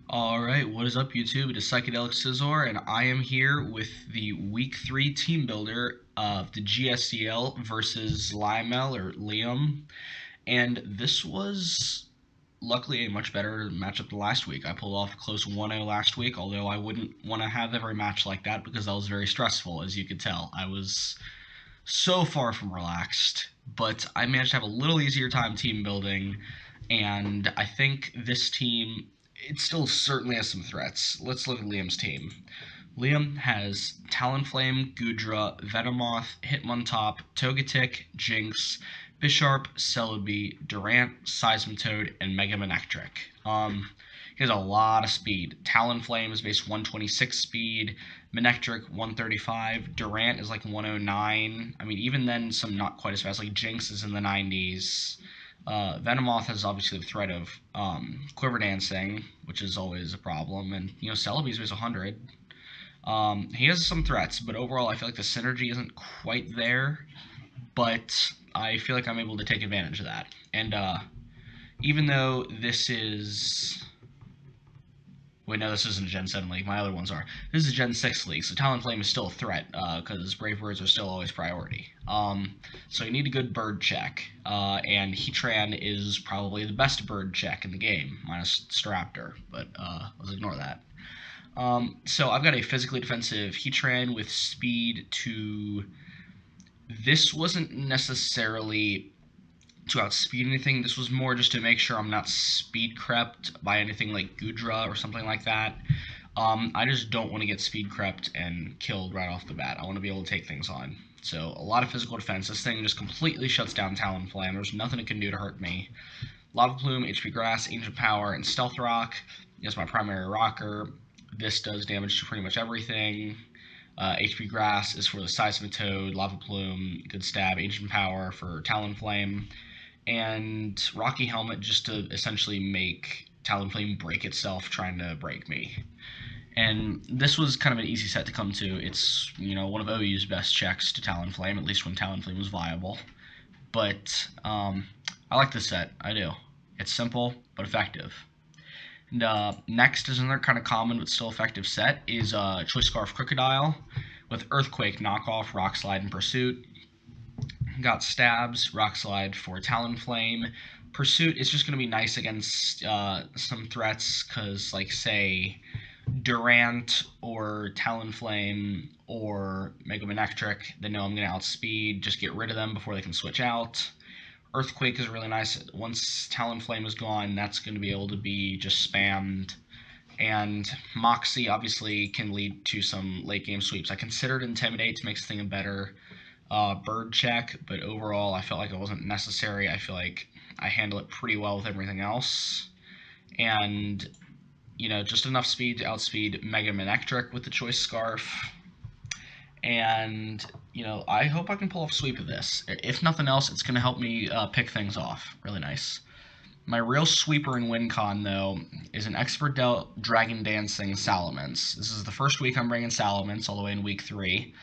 Alright, what is up YouTube? It is Psychedelic Scizor, and I am here with the Week 3 team builder of the GSDL versus Lymel or Liam. And this was luckily a much better matchup than last week. I pulled off a close 1-0 last week, although I wouldn't want to have every match like that because that was very stressful, as you could tell. I was so far from relaxed, but I managed to have a little easier time team building, and I think this team, it still certainly has some threats. Let's look at Liam's team. Liam has Talonflame, Gudra, Venomoth, Hitmontop, Togetic, Jinx, Bisharp, Celebi, Durant, Seismitoad, and Mega Manectric. He has a lot of speed. Talonflame is base 126 speed, Manectric 135, Durant is like 109. I mean, even then, some not quite as fast. Like Jinx is in the 90s. Venomoth has obviously the threat of Quiver Dancing, which is always a problem, and Celebi's base 100. He has some threats, but overall, I feel like the synergy isn't quite there. But I feel like I'm able to take advantage of that. And even though this is wait, no, this isn't a Gen 7 league. My other ones are. This is a Gen 6 league, so Talonflame is still a threat, because Brave Birds are still always priority. So you need a good bird check, and Heatran is probably the best bird check in the game, minus Staraptor, but let's ignore that. So I've got a physically defensive Heatran with speed to... This wasn't necessarily to outspeed anything. This was more just to make sure I'm not speed crept by anything like Gudra or something like that. I just don't want to get speed crept and killed right off the bat. I want to be able to take things on. So a lot of physical defense. This thing just completely shuts down Talonflame. There's nothing it can do to hurt me. Lava Plume, HP Grass, Ancient Power, and Stealth Rock is my primary rocker. This does damage to pretty much everything. HP Grass is for the size of a toad. Lava Plume, good stab. Ancient Power for Talonflame. And Rocky Helmet just to essentially make Talonflame break itself trying to break me. And this was kind of an easy set to come to. It's, one of OU's best checks to Talonflame, at least when Talonflame was viable. But I like this set. I do. It's simple, but effective. And next is another kind of common but still effective set is Choice Scarf Crocodile with Earthquake Knockoff, Rock Slide, and Pursuit. Got Stabs, Rock Slide for Talonflame. Pursuit is just going to be nice against some threats, because, like, say, Durant or Talonflame or Mega Manectric, they know I'm going to outspeed, just get rid of them before they can switch out. Earthquake is really nice. Once Talonflame is gone, that's going to be able to be just spammed. And Moxie obviously can lead to some late game sweeps. I considered Intimidate to make this thing a better bird check, but overall I felt like it wasn't necessary. I feel like I handle it pretty well with everything else. And, just enough speed to outspeed Mega Manectric with the Choice Scarf. And, I hope I can pull off sweep of this. If nothing else, it's going to help me pick things off. Really nice. My real sweeper in WinCon, though, is an Expert Dealt Dragon Dancing Salamence. This is the first week I'm bringing Salamence, all the way in week 3.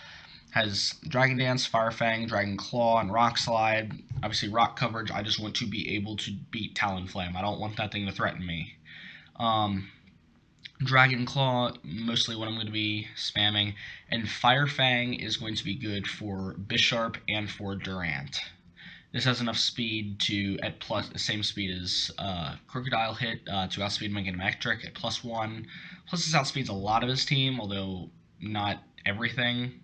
Has Dragon Dance, Fire Fang, Dragon Claw, and Rock Slide. Obviously, rock coverage, I just want to be able to beat Talonflame. I don't want that thing to threaten me. Dragon Claw, mostly what I'm going to be spamming. And Fire Fang is going to be good for Bisharp and for Durant. This has enough speed to, at plus the same speed as Crocodile hit, to outspeed Mega Manectric at +1. Plus, this outspeeds a lot of his team, although not everything.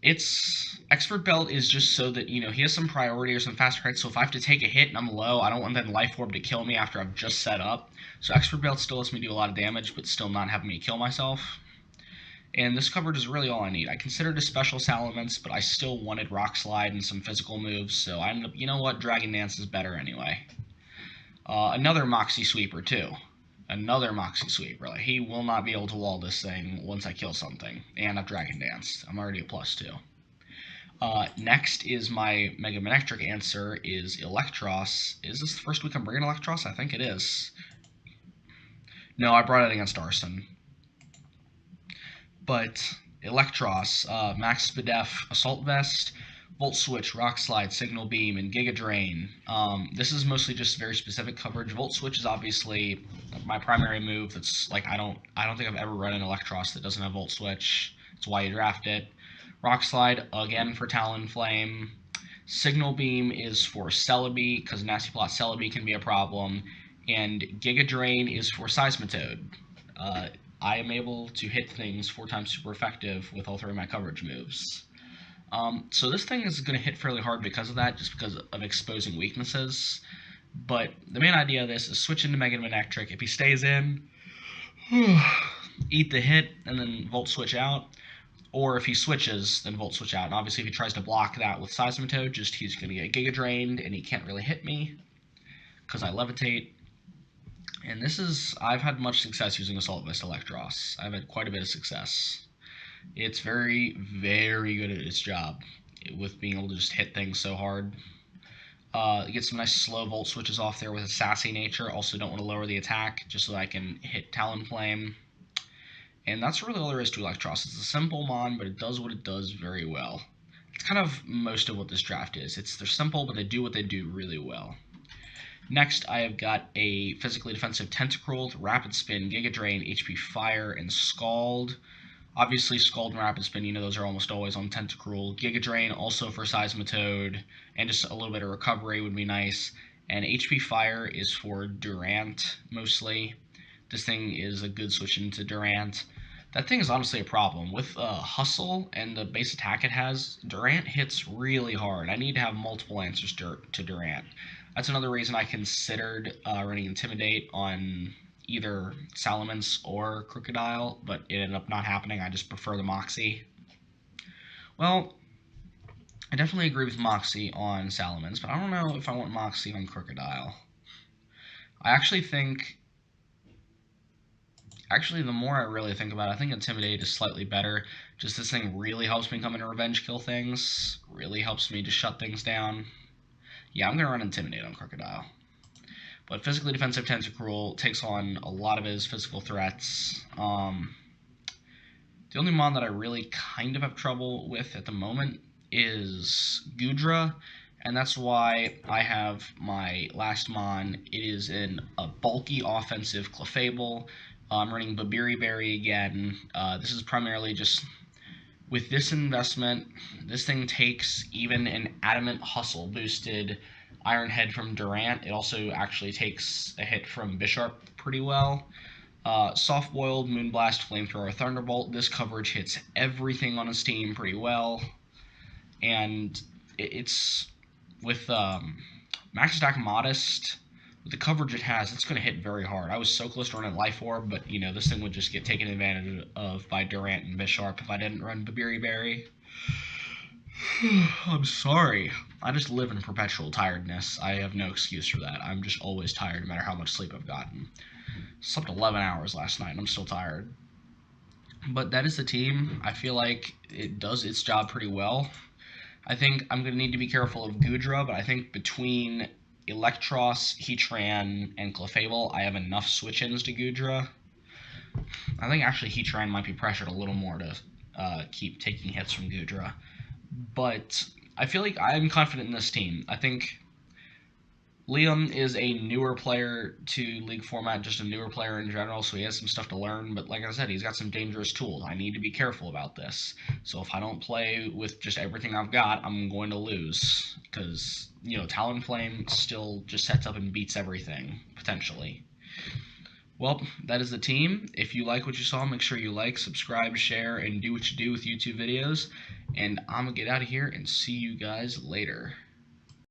It's Expert Belt is just so that, he has some priority or some fast hits, so if I have to take a hit and I'm low, I don't want that Life Orb to kill me after I've just set up. So Expert Belt still lets me do a lot of damage, but still not having me kill myself. And this coverage is really all I need. I considered a special Salamence, but I still wanted Rock Slide and some physical moves, so I ended up, Dragon Dance is better anyway. Another Moxie Sweeper, too. Another Moxie Sweeper. Like, he will not be able to wall this thing once I kill something. And I've Dragon Danced. I'm already a +2. Next is my Mega Manectric answer is Electros. Is this the first week I'm bringing Electros? I think it is. No, I brought it against Arson. But Electros, Max Spadef Assault Vest Volt Switch, Rock Slide, Signal Beam, and Giga Drain. This is mostly just very specific coverage. Volt Switch is obviously my primary move. That's like I don't think I've ever run an Electros that doesn't have Volt Switch. That's why you draft it. Rock Slide again for Talonflame. Signal Beam is for Celebi because Nasty Plot Celebi can be a problem, and Giga Drain is for Seismitoad. I am able to hit things 4 times super effective with all 3 of my coverage moves. So this thing is going to hit fairly hard because of that, just because of exposing weaknesses. But the main idea of this is switch into Mega Manectric. If he stays in, eat the hit and then Volt Switch out. Or if he switches, then Volt Switch out. And obviously if he tries to block that with Seismitoad, he's going to get Giga Drained and he can't really hit me because I levitate. And I've had much success using Assault Vest Electros. I've had quite a bit of success. It's very, very good at its job with being able to just hit things so hard. Get some nice slow Volt Switches off there with a sassy nature. Also don't want to lower the attack just so I can hit Talonflame. And that's really all there is to Electros. It's a simple mon, but it does what it does very well. It's kind of most of what this draft is. They're simple, but they do what they do really well. Next, I have got a physically defensive Tentacruel, Rapid Spin, Giga Drain, HP Fire, and Scald. Obviously, Scald and Rapid Spin, those are almost always on Tentacruel. Giga Drain also for Seismitoad, and just a little bit of recovery would be nice. And HP Fire is for Durant, mostly. This thing is a good switch into Durant. That thing is honestly a problem. With Hustle and the base attack it has, Durant hits really hard. I need to have multiple answers to Durant. That's another reason I considered running Intimidate on either Salamence or Crocodile, but it ended up not happening. I just prefer the Moxie. Well, I definitely agree with Moxie on Salamence, but I don't know if I want Moxie on Crocodile. Actually, the more I really think about it, I think Intimidate is slightly better. Just this thing really helps me come in and revenge kill things. Really helps me to shut things down. Yeah, I'm going to run Intimidate on Crocodile. But physically defensive Tentacruel takes on a lot of his physical threats. The only mon that I really kind of have trouble with at the moment is Goodra, and that's why I have my last mon. It is in a bulky offensive Clefable. I'm running Babiri Berry again. This is primarily just with this investment. This thing takes even an Adamant Hustle boosted Iron Head from Durant. It also actually takes a hit from Bisharp pretty well. Soft Boiled, Moonblast, Flamethrower, Thunderbolt. This coverage hits everything on his team pretty well. And it's with Max Attack Modest. With the coverage it has, it's going to hit very hard. I was so close to running Life Orb, but, this thing would just get taken advantage of by Durant and Bisharp if I didn't run Babiri Berry. I'm sorry. I just live in perpetual tiredness. I have no excuse for that. I'm just always tired, no matter how much sleep I've gotten. Slept 11 hours last night, and I'm still tired. But that is the team. I feel like it does its job pretty well. I think I'm going to need to be careful of Goodra, but I think between Electros, Heatran, and Clefable, I have enough switch-ins to Goodra. I think actually Heatran might be pressured a little more to keep taking hits from Goodra. But I feel like I'm confident in this team. I think Liam is a newer player to League format, just a newer player in general, so he has some stuff to learn. But like I said, he's got some dangerous tools. I need to be careful about this. So if I don't play with just everything I've got, I'm going to lose. Because, Talonflame still just sets up and beats everything, potentially. Well, that is the team. If you like what you saw, make sure you like, subscribe, share, and do what you do with YouTube videos. And I'm going to get out of here and see you guys later.